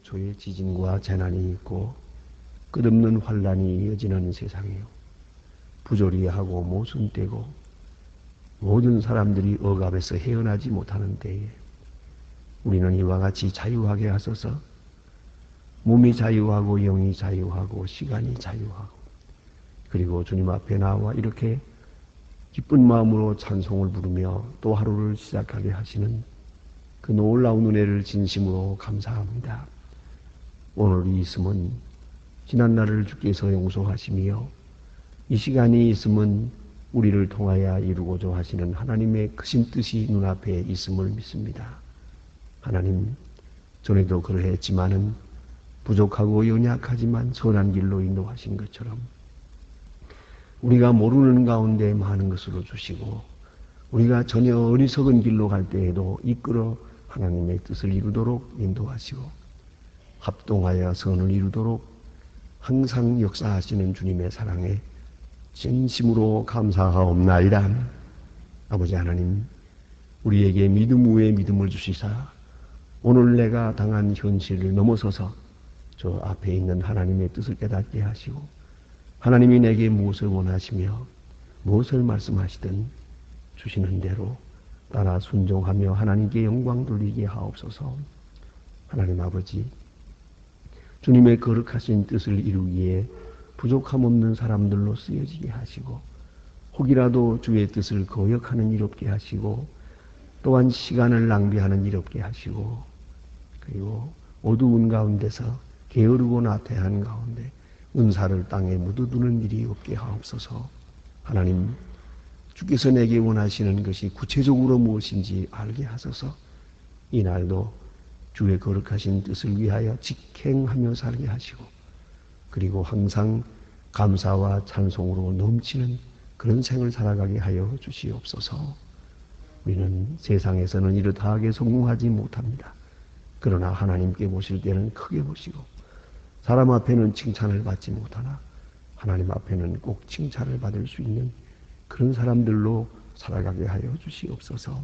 속초에 지진과 재난이 있고 끝없는 환란이 이어지는 세상이요. 부조리하고 모순되고 모든 사람들이 억압에서 헤어나지 못하는 때에 우리는 이와 같이 자유하게 하소서. 몸이 자유하고 영이 자유하고 시간이 자유하고 그리고 주님 앞에 나와 이렇게 기쁜 마음으로 찬송을 부르며 또 하루를 시작하게 하시는 그 놀라운 은혜를 진심으로 감사합니다. 오늘 이 있음은 지난날을 주께서 용서하시며 이 시간이 있음은 우리를 통하여 이루고자 하시는 하나님의 크신 뜻이 눈앞에 있음을 믿습니다. 하나님, 전에도 그러했지만은 부족하고 연약하지만 선한 길로 인도하신 것처럼 우리가 모르는 가운데 많은 것으로 주시고 우리가 전혀 어리석은 길로 갈 때에도 이끌어 하나님의 뜻을 이루도록 인도하시고 합동하여 선을 이루도록 항상 역사하시는 주님의 사랑에 진심으로 감사하옵나이다. 아버지 하나님, 우리에게 믿음 위에 믿음을 주시사 오늘 내가 당한 현실을 넘어서서 저 앞에 있는 하나님의 뜻을 깨닫게 하시고 하나님이 내게 무엇을 원하시며 무엇을 말씀하시든 주시는 대로 따라 순종하며 하나님께 영광 돌리게 하옵소서. 하나님 아버지, 주님의 거룩하신 뜻을 이루기에 부족함 없는 사람들로 쓰여지게 하시고 혹이라도 주의 뜻을 거역하는 일 없게 하시고 또한 시간을 낭비하는 일 없게 하시고 그리고 어두운 가운데서 게으르고 나태한 가운데 은사를 땅에 묻어두는 일이 없게 하옵소서. 하나님, 주께서 내게 원하시는 것이 구체적으로 무엇인지 알게 하소서. 이날도 주의 거룩하신 뜻을 위하여 직행하며 살게 하시고 그리고 항상 감사와 찬송으로 넘치는 그런 생을 살아가게 하여 주시옵소서. 우리는 세상에서는 이렇다하게 성공하지 못합니다. 그러나 하나님께 보실 때는 크게 보시고 사람 앞에는 칭찬을 받지 못하나 하나님 앞에는 꼭 칭찬을 받을 수 있는 그런 사람들로 살아가게 하여 주시옵소서.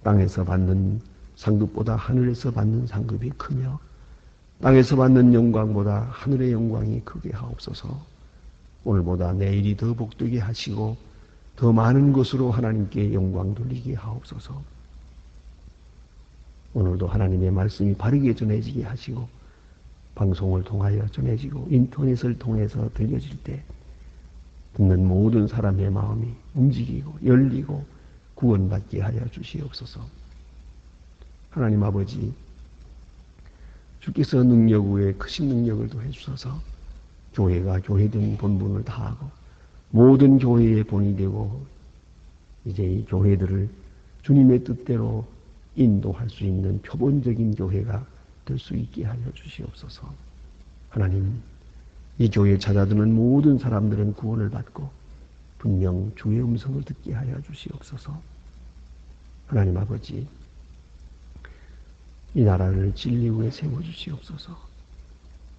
땅에서 받는 상급보다 하늘에서 받는 상급이 크며 땅에서 받는 영광보다 하늘의 영광이 크게 하옵소서. 오늘보다 내일이 더 복되게 하시고 더 많은 것으로 하나님께 영광 돌리게 하옵소서. 오늘도 하나님의 말씀이 바르게 전해지게 하시고 방송을 통하여 전해지고 인터넷을 통해서 들려질 때 듣는 모든 사람의 마음이 움직이고 열리고 구원받게 하여 주시옵소서. 하나님 아버지, 주께서 능력 위에 크신 능력을 더해 주셔서 교회가 교회된 본분을 다하고 모든 교회의 본이 되고 이제 이 교회들을 주님의 뜻대로 인도할 수 있는 표본적인 교회가 될 수 있게 하여 주시옵소서. 하나님, 이 교회에 찾아드는 모든 사람들은 구원을 받고 분명 주의 음성을 듣게 하여 주시옵소서. 하나님 아버지, 이 나라를 진리 위에 세워주시옵소서.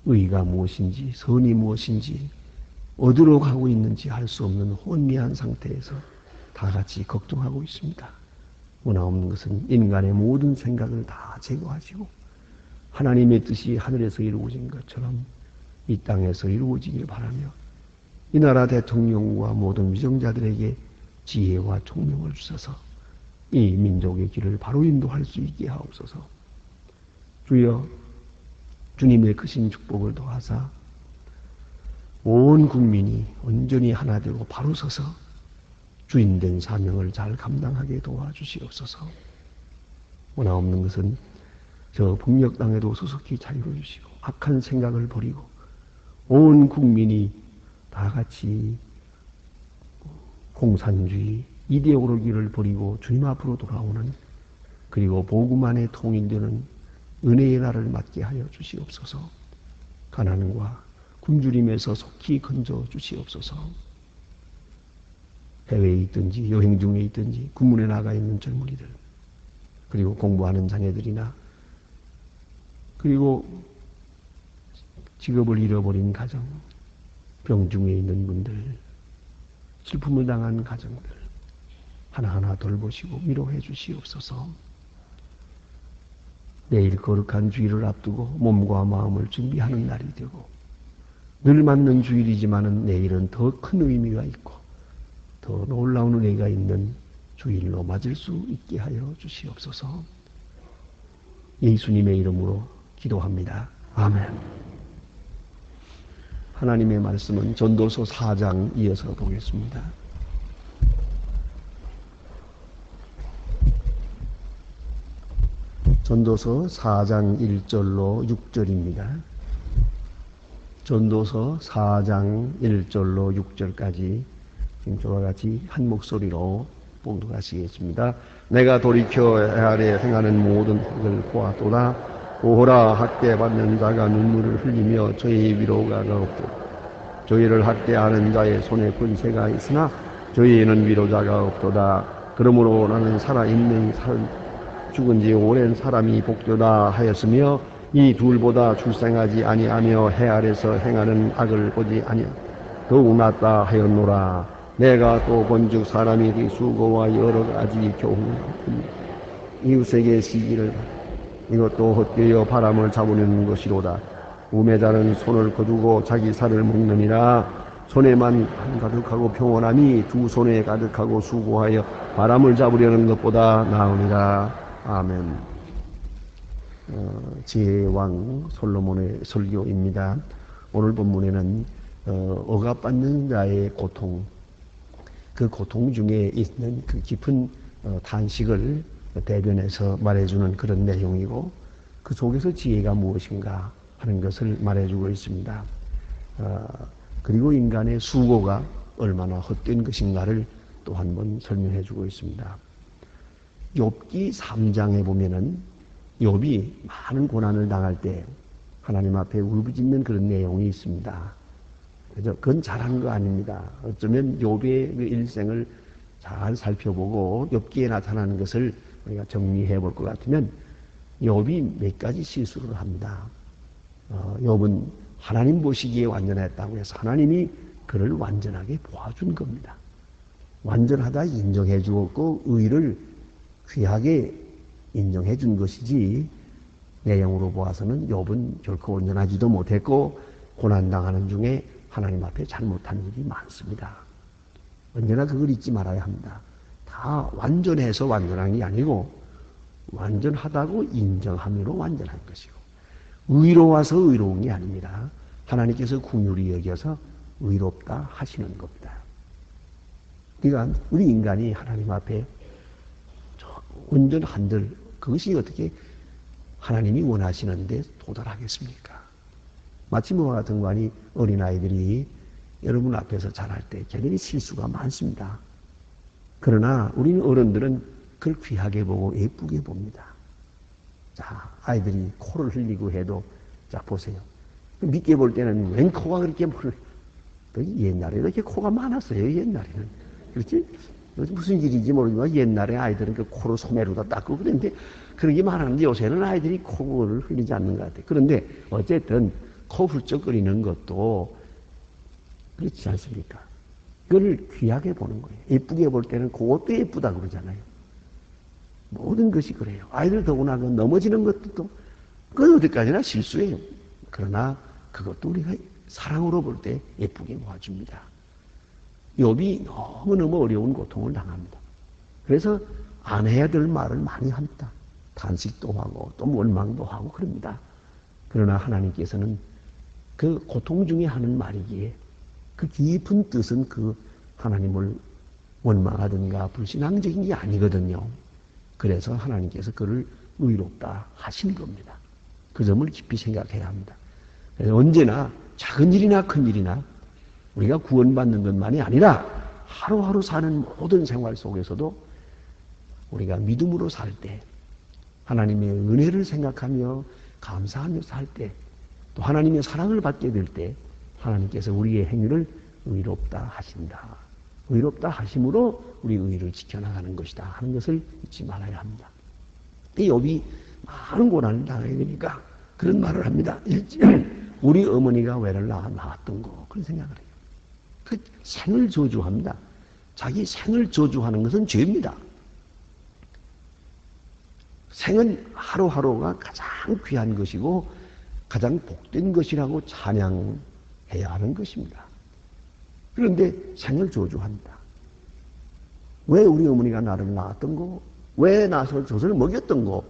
의가 무엇인지 선이 무엇인지 어디로 가고 있는지 알 수 없는 혼미한 상태에서 다 같이 걱정하고 있습니다. 원하옵는 것은 인간의 모든 생각을 다 제거하시고 하나님의 뜻이 하늘에서 이루어진 것처럼 이 땅에서 이루어지길 바라며 이 나라 대통령과 모든 위정자들에게 지혜와 총명을 주셔서 이 민족의 길을 바로 인도할 수 있게 하옵소서. 주여, 주님의 크신 축복을 더하사 온 국민이 온전히 하나 되고 바로 서서 주인된 사명을 잘 감당하게 도와주시옵소서. 원하옵는 것은 저 북녘 땅에도 소속히 자유를 주시고 악한 생각을 버리고 온 국민이 다 같이 공산주의 이데올로기를 버리고 주님 앞으로 돌아오는 그리고 복음 안에 통일되는 은혜의 날을 맞게 하여 주시옵소서. 가난과 굶주림에서 속히 건져 주시옵소서. 해외에 있든지 여행 중에 있든지 군문에 나가 있는 젊은이들 그리고 공부하는 자녀들이나 그리고 직업을 잃어버린 가정, 병중에 있는 분들, 슬픔을 당한 가정들 하나하나 돌보시고 위로해 주시옵소서. 내일 거룩한 주일을 앞두고 몸과 마음을 준비하는 날이 되고, 늘 맞는 주일이지만은 내일은 더 큰 의미가 있고 더 놀라운 은혜가 있는 주일로 맞을 수 있게 하여 주시옵소서. 예수님의 이름으로 기도합니다. 아멘. 하나님의 말씀은 전도서 4장 이어서 보겠습니다. 전도서 4장 1절로 6절입니다. 전도서 4장 1절로 6절까지 지금 저와 같이 한 목소리로 봉독하시겠습니다. 내가 돌이켜 아래 행하는 모든 학을 보았도다. 오호라, 학대받는 자가 눈물을 흘리며 저희 위로가 없도다. 저희를 학대하는 자의 손에 권세가 있으나 저희에는 위로자가 없도다. 그러므로 나는 살아있는 죽은 지 오랜 사람이 복되다 하였으며 이 둘보다 출생하지 아니하며 해 아래서 행하는 악을 보지 아니하 더욱 낫다 하였노라. 내가 또 본즉 사람이 수고와 여러 가지 교훈 이웃에게 시기를 이것도 헛되어 바람을 잡으려는 것이로다. 우매자는 손을 거두고 자기 살을 먹느니라. 손에만 가득하고 평온함이 두 손에 가득하고 수고하여 바람을 잡으려는 것보다 나으니라. 아멘. 지혜왕 솔로몬의 설교입니다. 오늘 본문에는 억압받는 자의 고통, 그 고통 중에 있는 그 깊은 탄식을 대변해서 말해주는 그런 내용이고, 그 속에서 지혜가 무엇인가 하는 것을 말해주고 있습니다. 그리고 인간의 수고가 얼마나 헛된 것인가를 또 한 번 설명해주고 있습니다. 욥기 3장에 보면은 욥이 많은 고난을 당할 때 하나님 앞에 울부짖는 그런 내용이 있습니다. 그래서 그건 잘한 거 아닙니다. 어쩌면 욥의 그 일생을 잘 살펴보고 욥기에 나타나는 것을 우리가 정리해 볼 것 같으면 욥이 몇 가지 실수를 합니다. 욥은 하나님 보시기에 완전했다고 해서 하나님이 그를 완전하게 보아준 겁니다. 완전하다 인정해 주었고 의를 귀하게 인정해 준 것이지, 내용으로 보아서는 욥은 결코 온전하지도 못했고 고난당하는 중에 하나님 앞에 잘못한 일이 많습니다. 언제나 그걸 잊지 말아야 합니다. 다 완전해서 완전한 게 아니고 완전하다고 인정함으로 완전한 것이고, 의로워서 의로운 게 아닙니다. 하나님께서 긍휼히 여겨서 의롭다 하시는 겁니다. 그러니까 우리 인간이 하나님 앞에 온전한들 그것이 어떻게 하나님이 원하시는데 도달하겠습니까? 마치 뭐와 같은 거 아니, 어린아이들이 여러분 앞에서 자랄 때 걔들이 실수가 많습니다. 그러나 우리는 어른들은 그걸 귀하게 보고 예쁘게 봅니다. 자, 아이들이 코를 흘리고 해도, 자, 보세요. 믿게 볼 때는 웬 코가 그렇게 옛날에 이렇게 코가 많았어요, 옛날에는. 그렇지? 무슨 일인지 모르지만 옛날에 아이들은 그 코로 소매로다 닦고 그랬는데 그런 게 많았는데 요새는 아이들이 코를 흘리지 않는 것 같아요. 그런데 어쨌든 코 훌쩍거리는 것도 그렇지 않습니까? 그걸 귀하게 보는 거예요. 예쁘게 볼 때는 그것도 예쁘다 그러잖아요. 모든 것이 그래요. 아이들 더구나 그 넘어지는 것도 그건 어디까지나 실수예요. 그러나 그것도 우리가 사랑으로 볼 때 예쁘게 모아줍니다. 욥이 너무너무 어려운 고통을 당합니다. 그래서 안 해야 될 말을 많이 합니다. 탄식도 하고 또 원망도 하고 그럽니다. 그러나 하나님께서는 그 고통 중에 하는 말이기에 그 깊은 뜻은 그 하나님을 원망하든가 불신앙적인 게 아니거든요. 그래서 하나님께서 그를 의롭다 하신 겁니다. 그 점을 깊이 생각해야 합니다. 그래서 언제나 작은 일이나 큰 일이나 우리가 구원받는 것만이 아니라 하루하루 사는 모든 생활 속에서도 우리가 믿음으로 살 때, 하나님의 은혜를 생각하며 감사하며 살 때, 또 하나님의 사랑을 받게 될 때 하나님께서 우리의 행위를 의롭다 하신다. 의롭다 하심으로 우리 의를 지켜나가는 것이다 하는 것을 잊지 말아야 합니다. 이 욥이 많은 고난을 당하게 되니까 그런 말을 합니다. 우리 어머니가 왜를 낳았던 거, 그런 생각을 해요. 그 생을 저주합니다. 자기 생을 저주하는 것은 죄입니다. 생은 하루하루가 가장 귀한 것이고 가장 복된 것이라고 찬양해야 하는 것입니다. 그런데 생을 저주한다. 왜 우리 어머니가 나를 낳았던 거? 왜 나서 젖을 먹였던 거?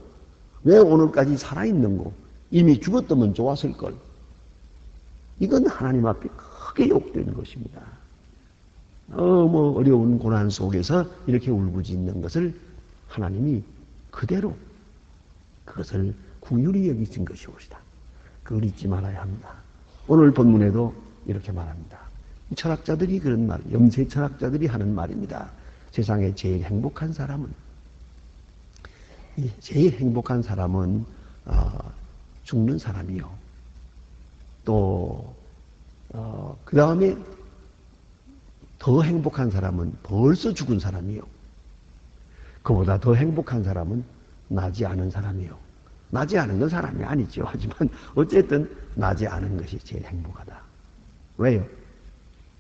왜 오늘까지 살아있는 거? 이미 죽었다면 좋았을 걸. 이건 하나님 앞에 크게 욕되는 것입니다. 너무 어려운 고난 속에서 이렇게 울부짖는 것을 하나님이 그대로 그것을 긍휼히 여기신 것이옵시다. 그걸 잊지 말아야 합니다. 오늘 본문에도 이렇게 말합니다. 철학자들이 그런 말, 염세 철학자들이 하는 말입니다. 세상에 제일 행복한 사람은 죽는 사람이요. 또 그 다음에 더 행복한 사람은 벌써 죽은 사람이요. 그보다 더 행복한 사람은 나지 않은 사람이요. 나지 않은 건 사람이 아니죠. 하지만 어쨌든 나지 않은 것이 제일 행복하다. 왜요?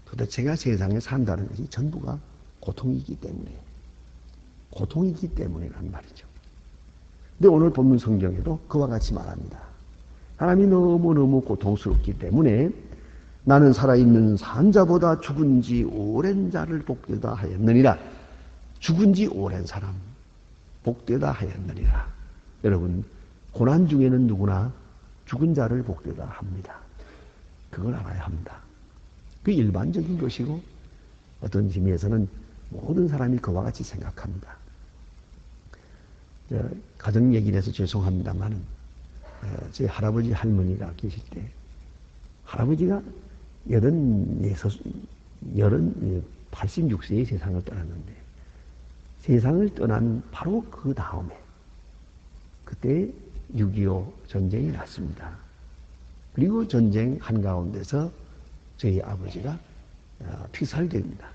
도대체가 세상에 산다는 것이 전부가 고통이기 때문이란 말이죠. 근데 오늘 본문 성경에도 그와 같이 말합니다. 사람이 너무너무 고통스럽기 때문에 나는 살아있는 산자보다 죽은 지 오랜 자를 복되다 하였느니라. 죽은 지 오랜 사람 복되다 하였느니라. 여러분, 고난 중에는 누구나 죽은 자를 복되다 합니다. 그걸 알아야 합니다. 그 일반적인 것이고 어떤 의미에서는 모든 사람이 그와 같이 생각합니다. 가정 얘기를 해서 죄송합니다만 제 할아버지 할머니가 계실 때 할아버지가 86세에 세상을 떠났는데 세상을 떠난 바로 그 다음에 그때 6.25 전쟁이 났습니다. 그리고 전쟁 한가운데서 저희 아버지가 피살됩니다.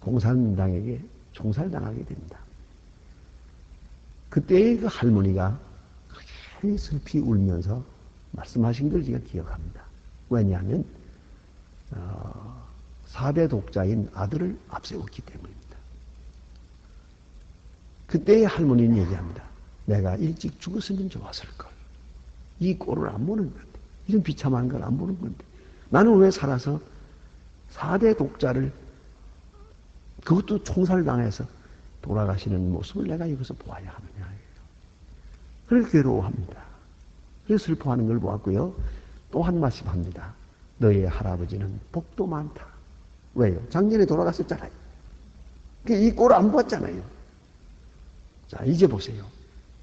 공산당에게 총살당하게 됩니다. 그때 그 할머니가 그렇게 슬피 울면서 말씀하신 걸 제가 기억합니다. 왜냐하면 4대 독자인 아들을 앞세웠기 때문입니다. 그때 할머니는 얘기합니다. 내가 일찍 죽었으면 좋았을걸. 이 꼴을 안 보는 건데, 이런 비참한 걸 안 보는 건데, 나는 왜 살아서 4대 독자를, 그것도 총살당해서 돌아가시는 모습을 내가 여기서 보아야 하느냐. 그래서 괴로워합니다. 그래서 슬퍼하는 걸 보았고요. 또 한 말씀 합니다. 너의 할아버지는 복도 많다. 왜요? 작년에 돌아갔었잖아요. 이 꼴을 안 봤잖아요. 자, 이제 보세요.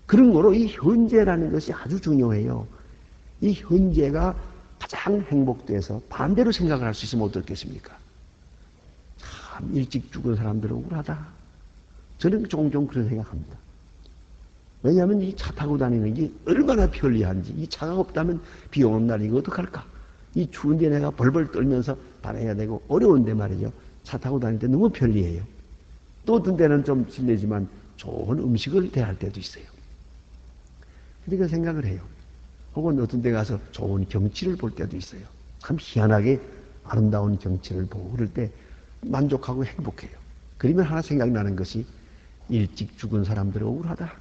그런 거로 이 현재라는 것이 아주 중요해요. 이 현재가 가장 행복돼서 반대로 생각을 할 수 있으면 어떻겠습니까? 참 일찍 죽은 사람들은 억울하다. 저는 종종 그런 생각합니다. 왜냐하면 이 차 타고 다니는 게 얼마나 편리한지. 이 차가 없다면 비 오는 날 이거 어떡할까? 이 추운데 내가 벌벌 떨면서 다녀야 되고 어려운데 말이죠. 차 타고 다닐 때 너무 편리해요. 또 어떤 때는 좀 실례지만 좋은 음식을 대할 때도 있어요. 그러니까 생각을 해요. 혹은 어떤 데 가서 좋은 경치를 볼 때도 있어요. 참 희한하게 아름다운 경치를 보고 그럴 때 만족하고 행복해요. 그러면 하나 생각나는 것이 일찍 죽은 사람들은 억울하다.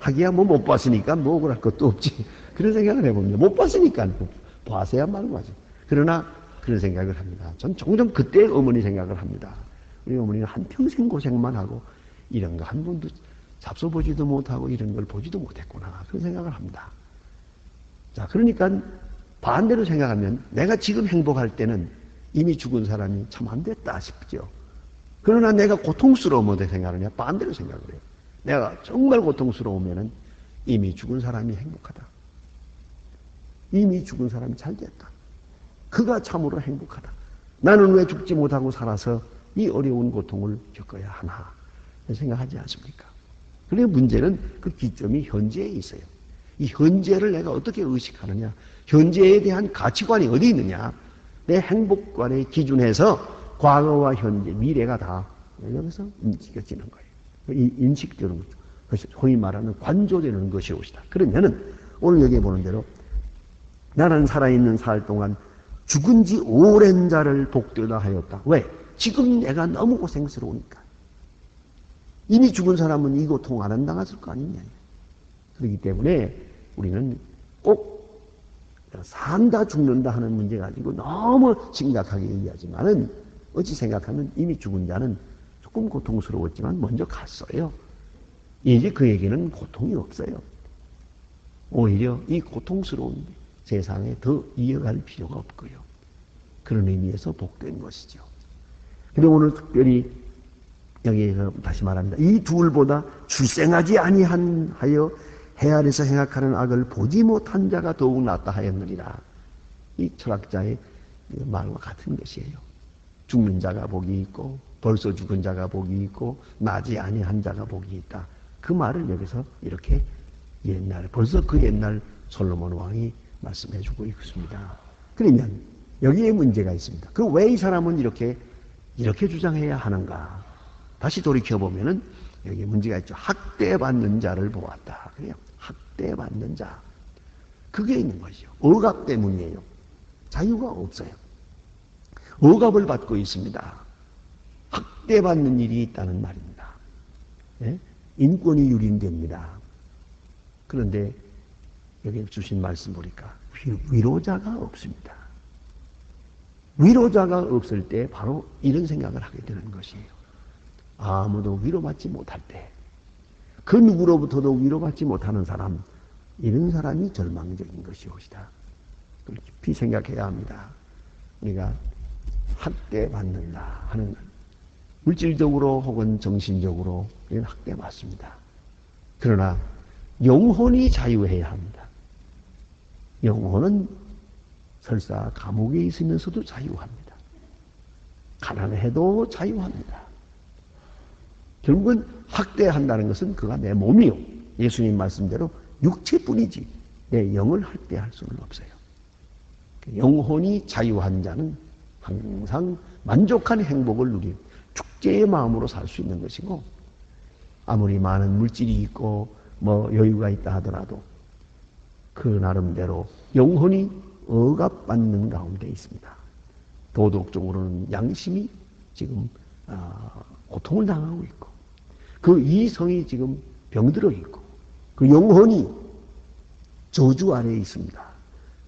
하기야 뭐 못 봤으니까 뭐 억울할 것도 없지. 그런 생각을 해봅니다. 못 봤으니까 봐서야 말고하지. 그러나 그런 생각을 합니다. 전 종종 그때 어머니 생각을 합니다. 우리 어머니는 한평생 고생만 하고 이런 거 한 번도 잡숴보지도 못하고 이런 걸 보지도 못했구나. 그런 생각을 합니다. 자, 그러니까 반대로 생각하면 내가 지금 행복할 때는 이미 죽은 사람이 참 안 됐다 싶죠. 그러나 내가 고통스러우면 어떻게 생각하느냐? 반대로 생각을 해요. 내가 정말 고통스러우면 이미 죽은 사람이 행복하다. 이미 죽은 사람이 잘 됐다. 그가 참으로 행복하다. 나는 왜 죽지 못하고 살아서 이 어려운 고통을 겪어야 하나 생각하지 않습니까? 그런데 문제는 그 기점이 현재에 있어요. 이 현재를 내가 어떻게 의식하느냐, 현재에 대한 가치관이 어디 있느냐, 내 행복관의 기준에서 과거와 현재, 미래가 다 여기서 움직여지는 거예요. 이 인식되는 거죠. 그것이 소위 말하는 관조되는 것이옵시다. 그러면은 오늘 여기에 보는 대로 나는 살아있는 살 동안 죽은 지 오랜 자를 복되다 하였다. 왜? 지금 내가 너무 고생스러우니까. 이미 죽은 사람은 이 고통 안 당했을 거 아니냐. 그렇기 때문에 우리는 꼭 산다 죽는다 하는 문제 가지고 너무 심각하게 얘기하지만은 어찌 생각하면 이미 죽은 자는 조금 고통스러웠지만 먼저 갔어요. 이제 그에게는 고통이 없어요. 오히려 이 고통스러운 세상에 더 이어갈 필요가 없고요. 그런 의미에서 복된 것이죠. 그리고 오늘 특별히 여기에서 다시 말합니다. 이 둘보다 출생하지 아니한 하여 해 아래서 행악하는 악을 보지 못한 자가 더욱 낫다 하였느니라. 이 철학자의 말과 같은 것이에요. 죽는 자가 복이 있고 벌써 죽은 자가 복이 있고 나지 아니한 자가 복이 있다. 그 말을 여기서 이렇게 벌써 그 옛날 솔로몬 왕이 말씀해주고 있습니다. 그러면 여기에 문제가 있습니다. 그 왜 이 사람은 이렇게 주장해야 하는가? 다시 돌이켜보면은 여기 문제가 있죠. 학대받는 자를 보았다. 그래요. 학대받는 자. 그게 있는 것이죠. 억압 때문이에요. 자유가 없어요. 억압을 받고 있습니다. 학대받는 일이 있다는 말입니다. 예? 인권이 유린됩니다. 그런데 여기 주신 말씀 보니까 위로자가 없습니다. 위로자가 없을 때 바로 이런 생각을 하게 되는 것이에요. 아무도 위로받지 못할 때, 그 누구로부터도 위로받지 못하는 사람, 이런 사람이 절망적인 것이옵시다. 깊이 생각해야 합니다. 우리가 학대받는다 하는 물질적으로 혹은 정신적으로 이런 학대받습니다. 그러나 영혼이 자유해야 합니다. 영혼은 설사 감옥에 있으면서도 자유합니다. 가난해도 자유합니다. 결국은 학대한다는 것은 그가 내 몸이요. 예수님 말씀대로 육체뿐이지 내 영을 학대할 수는 없어요. 영혼이 자유한 자는 항상 만족한 행복을 누린 축제의 마음으로 살 수 있는 것이고, 아무리 많은 물질이 있고 여유가 있다 하더라도 그 나름대로 영혼이 억압받는 가운데 있습니다. 도덕적으로는 양심이 지금 고통을 당하고 있고, 그 이성이 지금 병들어 있고, 그 영혼이 저주 아래에 있습니다.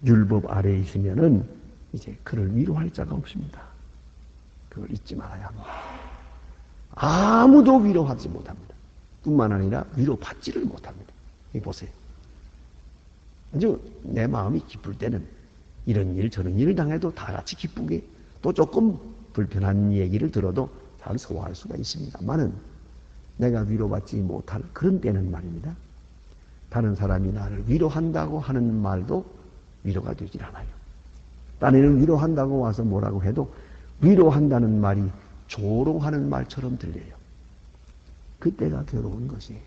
율법 아래에 있으면은 이제 그를 위로할 자가 없습니다. 그걸 잊지 말아야 합니다. 아무도 위로하지 못합니다. 뿐만 아니라 위로받지를 못합니다. 여기 보세요. 아주 내 마음이 기쁠 때는 이런 일 저런 일을 당해도 다 같이 기쁘게, 또 조금 불편한 얘기를 들어도 잘 소화할 수가 있습니다만은 내가 위로받지 못할 그런 때는 말입니다. 다른 사람이 나를 위로한다고 하는 말도 위로가 되질 않아요. 딴에는 위로한다고 와서 뭐라고 해도 위로한다는 말이 조롱하는 말처럼 들려요. 그때가 괴로운 것이에요.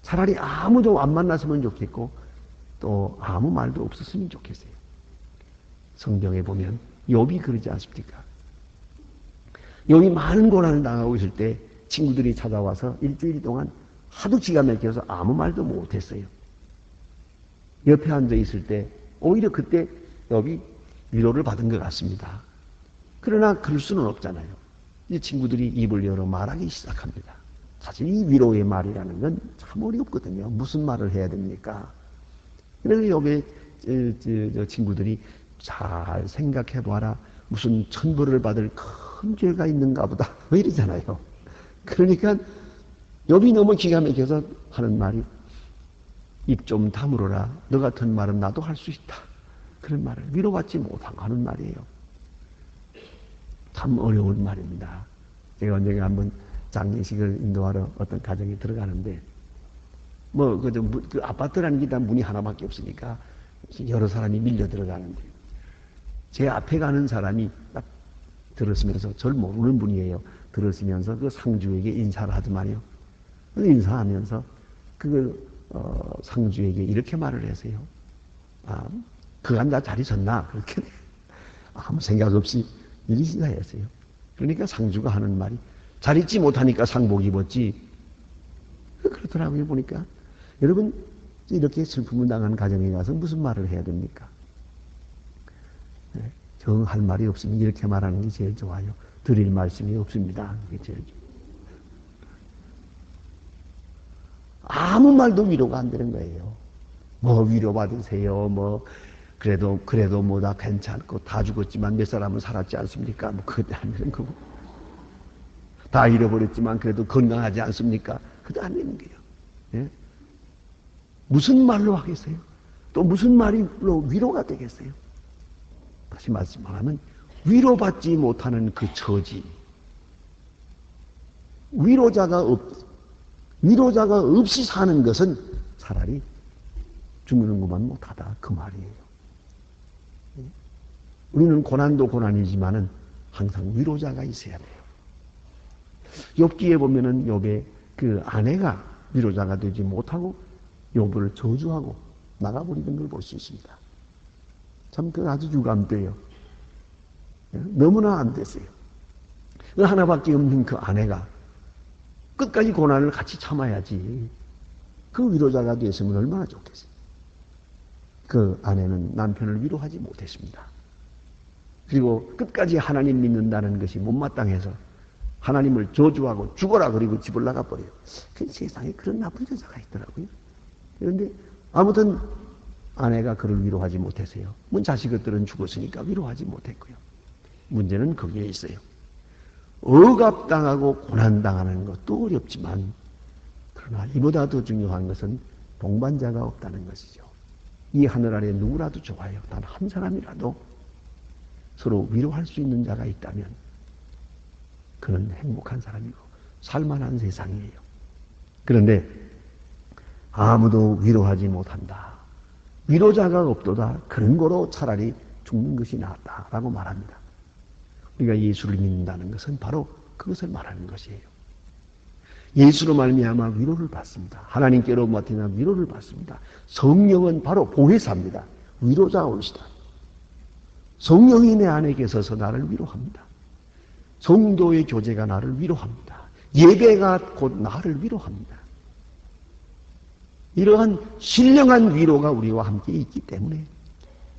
차라리 아무도 안 만났으면 좋겠고 또 아무 말도 없었으면 좋겠어요. 성경에 보면 욥이 그러지 않습니까? 욥이 많은 고난을 당하고 있을 때 친구들이 찾아와서 일주일 동안 하도 기가 막혀서 아무 말도 못했어요. 옆에 앉아 있을 때 오히려 그때 욥이 위로를 받은 것 같습니다. 그러나 그럴 수는 없잖아요. 이 친구들이 입을 열어 말하기 시작합니다. 사실 이 위로의 말이라는 건 참 어렵거든요. 무슨 말을 해야 됩니까? 그래서 욥의 친구들이 잘 생각해봐라. 무슨 천벌을 받을 큰 죄가 있는가 보다. 왜 이러잖아요. 그러니까 욥이 너무 기가 막혀서 하는 말이 입 좀 다물어라. 너 같은 말은 나도 할 수 있다. 그런 말을 위로받지 못하고 하는 말이에요. 참 어려운 말입니다. 제가 언젠가 한번 장례식을 인도하러 어떤 가정에 들어가는데 그 아파트라는 게 다 문이 하나밖에 없으니까 여러 사람이 밀려 들어가는데 제 앞에 가는 사람이 딱 들었으면서 절 모르는 분이에요. 들었으면서 그 상주에게 인사를 하더만요. 인사하면서 상주에게 이렇게 말을 하세요. 그간 다 잘 있었나? 그렇게 아무 생각 없이 이리 인사했어요. 그러니까 상주가 하는 말이 잘 있지 못하니까 상복 입었지. 그렇더라고요. 보니까 여러분 이렇게 슬픔을 당한 가정에 가서 무슨 말을 해야 됩니까? 정할 말이 없으면 이렇게 말하는 게 제일 좋아요. 드릴 말씀이 없습니다. 그게 제일 좋아요. 아무 말도 위로가 안 되는 거예요. 뭐 위로받으세요. 뭐 그래도 뭐 다 괜찮고 다 죽었지만 몇 사람은 살았지 않습니까? 뭐 그것도 안 되는 거고. 다 잃어버렸지만 그래도 건강하지 않습니까? 그것도 안 되는 거예요. 예? 무슨 말로 하겠어요? 또 무슨 말로 위로가 되겠어요? 다시 말씀하면 위로받지 못하는 그 처지, 위로자가 없이 사는 것은 차라리 죽는 것만 못하다 그 말이에요. 우리는 고난도 고난이지만은 항상 위로자가 있어야 돼요. 욥기에 보면은 욥의 그 아내가 위로자가 되지 못하고 욥을 저주하고 나가버리는 걸 볼 수 있습니다. 참 그 아주 유감돼요. 너무나 안 됐어요. 그 하나밖에 없는 그 아내가 끝까지 고난을 같이 참아야지. 그 위로자가 됐으면 얼마나 좋겠어요. 그 아내는 남편을 위로하지 못했습니다. 그리고 끝까지 하나님 믿는다는 것이 못마땅해서 하나님을 저주하고 죽어라 그리고 집을 나가버려요. 그 세상에 그런 나쁜 여자가 있더라고요. 그런데 아무튼 아내가 그를 위로하지 못했어요. 뭐 자식들은 죽었으니까 위로하지 못했고요. 문제는 거기에 있어요. 억압당하고 고난당하는 것도 어렵지만 그러나 이보다 더 중요한 것은 동반자가 없다는 것이죠. 이 하늘 아래 누구라도 좋아요. 단 한 사람이라도 서로 위로할 수 있는 자가 있다면 그는 행복한 사람이고 살만한 세상이에요. 그런데 아무도 위로하지 못한다. 위로자가 없도다. 그런 거로 차라리 죽는 것이 낫다라고 말합니다. 우리가 예수를 믿는다는 것은 바로 그것을 말하는 것이에요. 예수로 말미암아 위로를 받습니다. 하나님께로 맡기나 위로를 받습니다. 성령은 바로 보혜사입니다. 위로자 올시다. 성령이 내 안에 계셔서 나를 위로합니다. 성도의 교제가 나를 위로합니다. 예배가 곧 나를 위로합니다. 이러한 신령한 위로가 우리와 함께 있기 때문에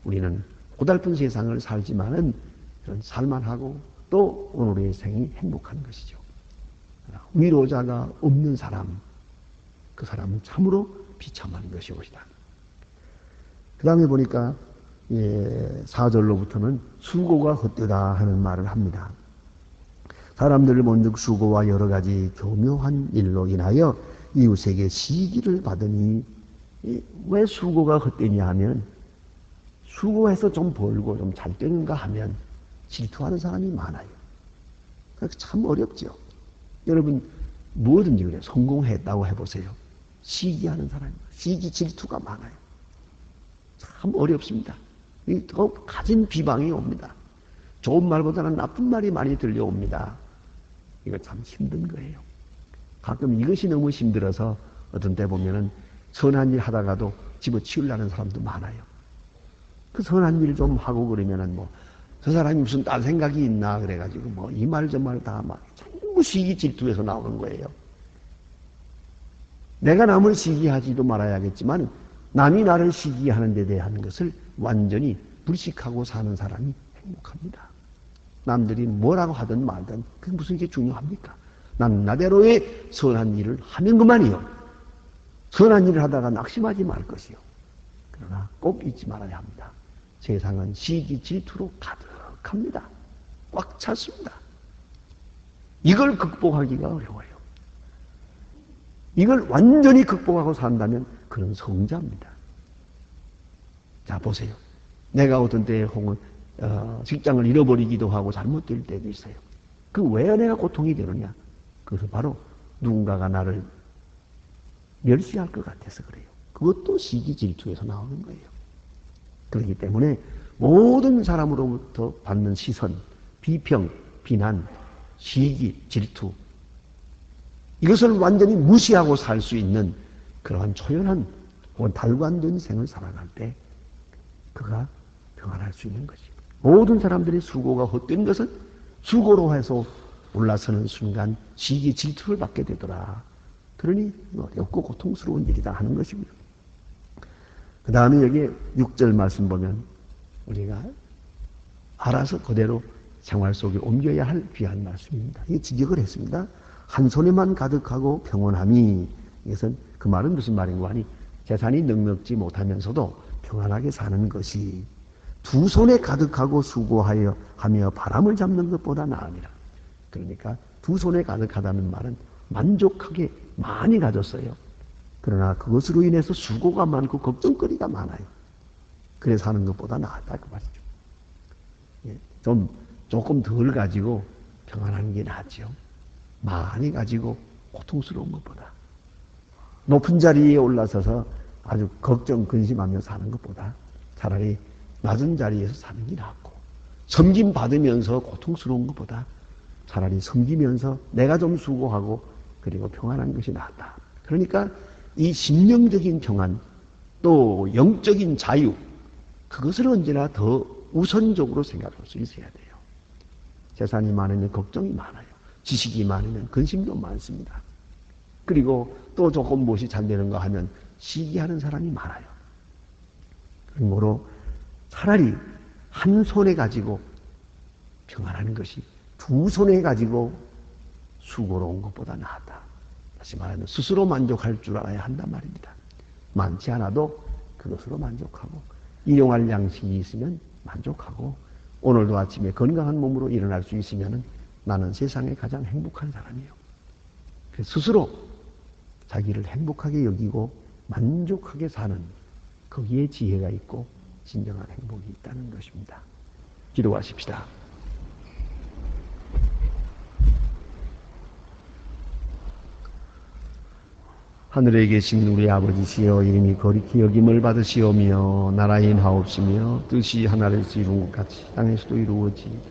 우리는 고달픈 세상을 살지만은 살만하고 또 오늘의 생이 행복한 것이죠. 위로자가 없는 사람, 그 사람은 참으로 비참한 것이옵니다. 그 다음에 보니까 4절로부터는 수고가 헛되다 하는 말을 합니다. 사람들을 본즉 수고와 여러 가지 교묘한 일로 인하여 이웃에게 시기를 받으니 왜 수고가 헛되냐 하면 수고해서 좀 벌고 좀 잘 되는가 하면 질투하는 사람이 많아요. 그러니까 참 어렵죠. 여러분 뭐든지 그래요. 성공했다고 해보세요. 시기하는 사람이 시기 질투가 많아요. 참 어렵습니다. 더 가진 비방이 옵니다. 좋은 말보다는 나쁜 말이 많이 들려옵니다. 이거 참 힘든 거예요. 가끔 이것이 너무 힘들어서 어떤 때 보면은 선한 일 하다가도 집어치우려는 사람도 많아요. 그 선한 일 좀 하고 그러면은 뭐 저 사람이 무슨 딴 생각이 있나 그래가지고 뭐 이 말 저 말 다 막 전부 시기 질투에서 나오는 거예요. 내가 남을 시기하지도 말아야겠지만 남이 나를 시기하는 데 대한 것을 완전히 불식하고 사는 사람이 행복합니다. 남들이 뭐라고 하든 말든 그게 무슨 게 중요합니까? 난 나대로의 선한 일을 하면 그만이요. 선한 일을 하다가 낙심하지 말 것이요. 그러나 꼭 잊지 말아야 합니다. 세상은 시기 질투로 가득합니다. 꽉 찼습니다. 이걸 극복하기가 어려워요. 이걸 완전히 극복하고 산다면 그런 성자입니다. 자 보세요. 내가 어떤 때에 직장을 잃어버리기도 하고 잘못될 때도 있어요. 그 왜 내가 고통이 되느냐? 그것은 바로 누군가가 나를 멸시할 것 같아서 그래요. 그것도 시기 질투에서 나오는 거예요. 그렇기 때문에 모든 사람으로부터 받는 시선, 비평, 비난, 시기, 질투 이것을 완전히 무시하고 살 수 있는 그러한 초연한 혹은 달관된 생을 살아갈 때 그가 평안할 수 있는 것이죠. 모든 사람들이 수고가 헛된 것은 수고로 해서 올라서는 순간 시기 질투를 받게 되더라. 그러니 어렵고 고통스러운 일이다 하는 것입니다. 그 다음에 여기 6절 말씀 보면 우리가 알아서 그대로 생활 속에 옮겨야 할 귀한 말씀입니다. 이게 지적을 했습니다. 한 손에만 가득하고 평온함이 이것은 그 말은 무슨 말인고 하니 재산이 넉넉지 못하면서도 평안하게 사는 것이 두 손에 가득하고 수고하여 하며 바람을 잡는 것보다 나으니라. 그러니까 두 손에 가득하다는 말은 만족하게 많이 가졌어요. 그러나 그것으로 인해서 수고가 많고 걱정거리가 많아요. 그래 사는 것보다 나았다 그 말이죠. 예, 조금 덜 가지고 평안한 게 낫죠. 많이 가지고 고통스러운 것보다. 높은 자리에 올라서서 아주 걱정, 근심하며 사는 것보다 차라리 낮은 자리에서 사는 게 낫고, 섬김 받으면서 고통스러운 것보다 차라리 섬기면서 내가 좀 수고하고 그리고 평안한 것이 낫다. 그러니까 이 심령적인 평안, 또 영적인 자유, 그것을 언제나 더 우선적으로 생각할 수 있어야 돼요. 재산이 많으면 걱정이 많아요. 지식이 많으면 근심도 많습니다. 그리고 또 조금 무엇이 잘 되는 거 하면 시기하는 사람이 많아요. 그러므로 차라리 한 손에 가지고 평안한 것이 두 손에 가지고 수고로운 것보다 낫다. 다시 말하면 스스로 만족할 줄 알아야 한단 말입니다. 많지 않아도 그것으로 만족하고 일용할 양식이 있으면 만족하고 오늘도 아침에 건강한 몸으로 일어날 수 있으면 나는 세상에 가장 행복한 사람이에요. 스스로 자기를 행복하게 여기고 만족하게 사는 거기에 지혜가 있고 진정한 행복이 있다는 것입니다. 기도하십시다. 하늘에 계신 우리 아버지시여, 이름이 거룩히 여김을 받으시오며 나라의 인하옵시며 뜻이 하늘에서 이룬 것 같이 땅에서도 이루어지이다.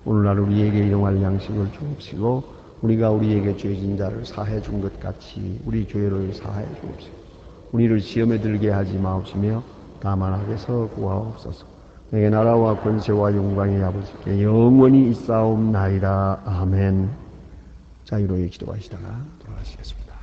오늘날 우리에게 일용할 양식을 주옵시고 우리가 우리에게 죄진 자를 사해 준 것 같이 우리 죄를 사해 주옵시고 우리를 시험에 들게 하지 마옵시며 다만 악에서 구하옵소서. 내게 나라와 권세와 영광이 아버지께 영원히 있사옵나이다. 아멘. 자유로이 기도하시다가 돌아가시겠습니다.